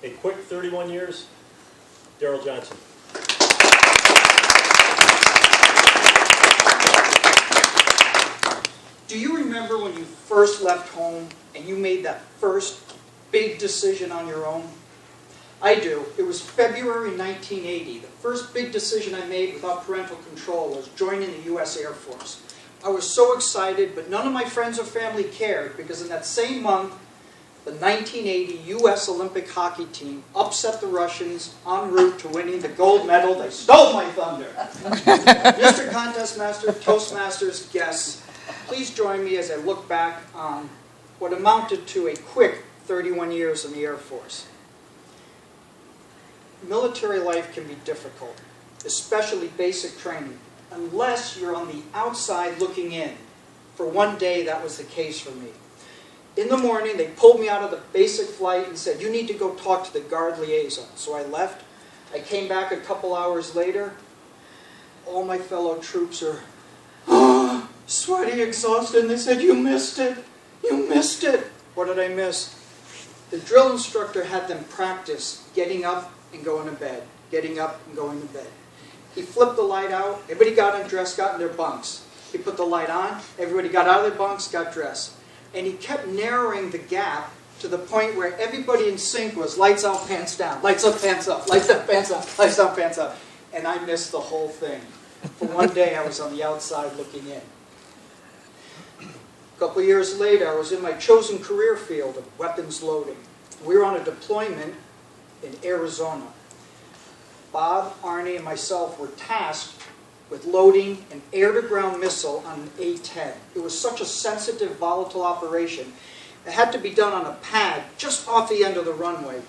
A quick 31 years, Darryl Johnson. Do you remember when you first left home and you made that first big decision on your own? I do. It was February 1980. The first big decision I made without parental control was joining the U.S. Air Force. I was so excited, but none of my friends or family cared because in that same month, the 1980 U.S. Olympic hockey team upset the Russians en route to winning the gold medal. They stole my thunder. Mr. Contest Master, Toastmasters, guests, please join me as I look back on what amounted to a quick 31 years in the Air Force. Military life can be difficult, especially basic training, unless you're on the outside looking in. For one day, that was the case for me. In the morning, they pulled me out of the basic flight and said, "You need to go talk to the guard liaison." So I left. I came back a couple hours later. All my fellow troops are sweaty, exhausted, and they said, "You missed it. You missed it." What did I miss? The drill instructor had them practice getting up and going to bed, getting up and going to bed. He flipped the light out. Everybody got undressed, got in their bunks. He put the light on. Everybody got out of their bunks, got dressed. And he kept narrowing the gap to the point where everybody in sync was lights out, pants down, lights up, pants up, lights up, pants up, lights up, pants up. And I missed the whole thing. For one day, I was on the outside looking in. A couple of years later, I was in my chosen career field of weapons loading. We were on a deployment in Arizona. Bob, Arnie, and myself were tasked with loading an air-to-ground missile on an A-10. It was such a sensitive, volatile operation. It had to be done on a pad just off the end of the runway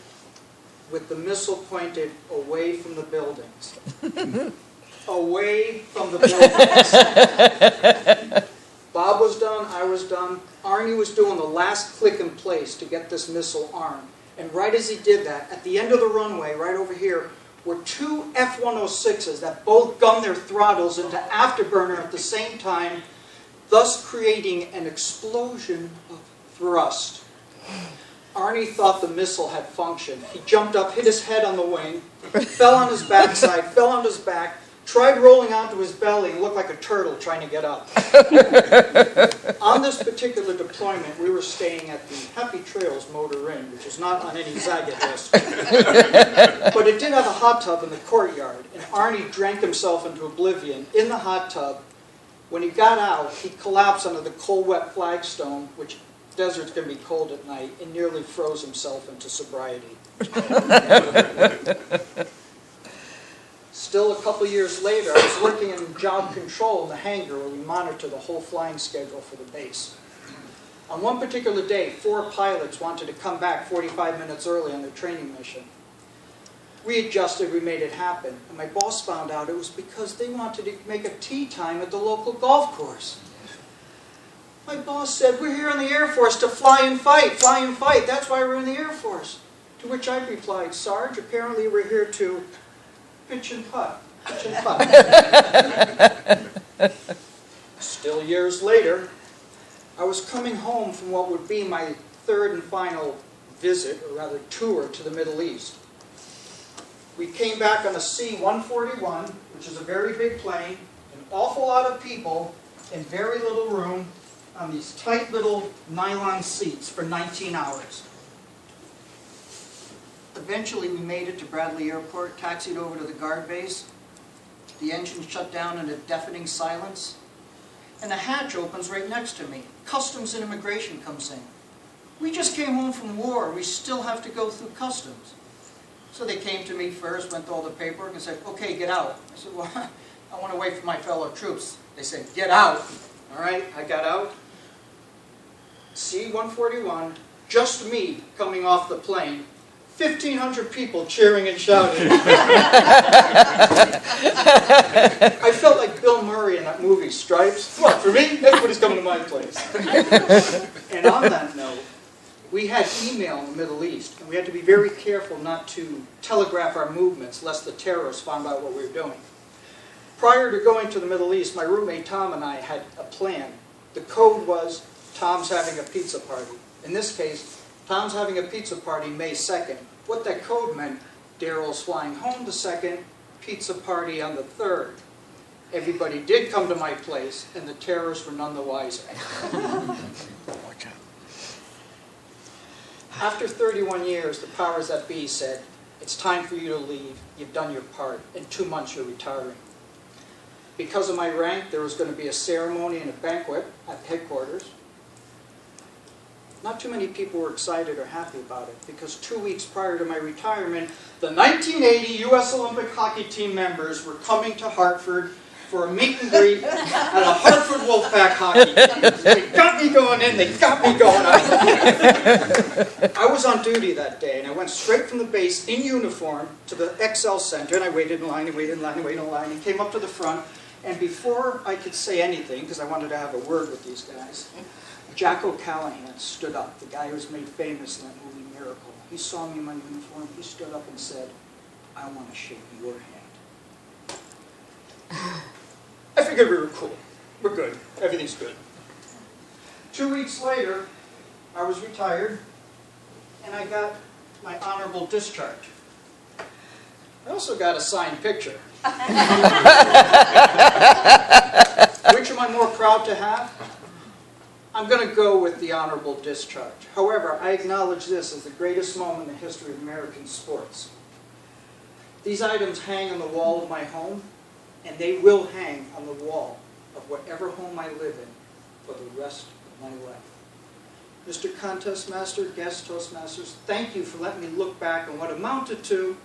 with the missile pointed away from the buildings. Away from the buildings. Bob was done, I was done. Arnie was doing the last click in place to get this missile armed. And right as he did that, at the end of the runway, right over here, were two F-106s that both gunned their throttles into afterburner at the same time, thus creating an explosion of thrust. Arnie thought the missile had functioned. He jumped up, hit his head on the wing, fell on his backside, fell on his back, tried rolling onto his belly and looked like a turtle trying to get up. On this particular deployment, we were staying at the Happy Trails Motor Inn, which is not on any Zagat list. But it did have a hot tub in the courtyard, and Arnie drank himself into oblivion in the hot tub. When he got out, he collapsed under the cold, wet flagstone, which deserts can be cold at night, and nearly froze himself into sobriety. Still, a couple years later, I was working in job control in the hangar where we monitor the whole flying schedule for the base. On one particular day, 4 pilots wanted to come back 45 minutes early on their training mission. We adjusted, we made it happen, and my boss found out it was because they wanted to make a tea time at the local golf course. My boss said, "We're here in the Air Force to fly and fight, that's why we're in the Air Force." To which I replied, "Sarge, apparently we're here to pitch and putt, pitch and putt." Still years later, I was coming home from what would be my third and final visit, or rather tour, to the Middle East. We came back on a C-141, which is a very big plane, an awful lot of people, in very little room, on these tight little nylon seats for 19 hours. Eventually, we made it to Bradley Airport, taxied over to the guard base. The engine shut down in a deafening silence. And a hatch opens right next to me. Customs and Immigration comes in. "We just came home from war. We still have to go through customs." So they came to me first, went through all the paperwork, and said, "Okay, get out." I said, "Well, I want to wait for my fellow troops." They said, "Get out." All right, I got out. C-141, just me coming off the plane. 1,500 people cheering and shouting. I felt like Bill Murray in that movie, Stripes. What, for me? Everybody's coming to my place. And on that note, we had email in the Middle East, and we had to be very careful not to telegraph our movements, lest the terrorists found out what we were doing. Prior to going to the Middle East, my roommate Tom and I had a plan. The code was, Tom's having a pizza party. In this case, Tom's having a pizza party May 2nd. What that code meant, Darryl's flying home the 2nd, pizza party on the 3rd. Everybody did come to my place, and the terrorists were none the wiser. After 31 years, the powers that be said, it's time for you to leave. You've done your part. In 2 months, you're retiring. Because of my rank, there was going to be a ceremony and a banquet at headquarters. Not too many people were excited or happy about it, because 2 weeks prior to my retirement, the 1980 U.S. Olympic hockey team members were coming to Hartford for a meet and greet at a Hartford Wolfpack hockey game. They got me going in, they got me going out. I was on duty that day, and I went straight from the base in uniform to the XL Center, and I waited in line, and waited in line, and waited in line, and came up to the front, and before I could say anything, because I wanted to have a word with these guys, Jack O'Callahan stood up, the guy who was made famous in that movie Miracle. He saw me in my uniform, he stood up and said, I want to shake your hand. I figured we were cool. We're good. Everything's good. 2 weeks later, I was retired, and I got my honorable discharge. I also got a signed picture. Which am I more proud to have? I'm going to go with the honorable discharge. However, I acknowledge this as the greatest moment in the history of American sports. These items hang on the wall of my home, and they will hang on the wall of whatever home I live in for the rest of my life. Mr. Contest Master, guest Toastmasters, thank you for letting me look back on what amounted to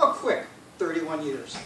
a quick 31 years.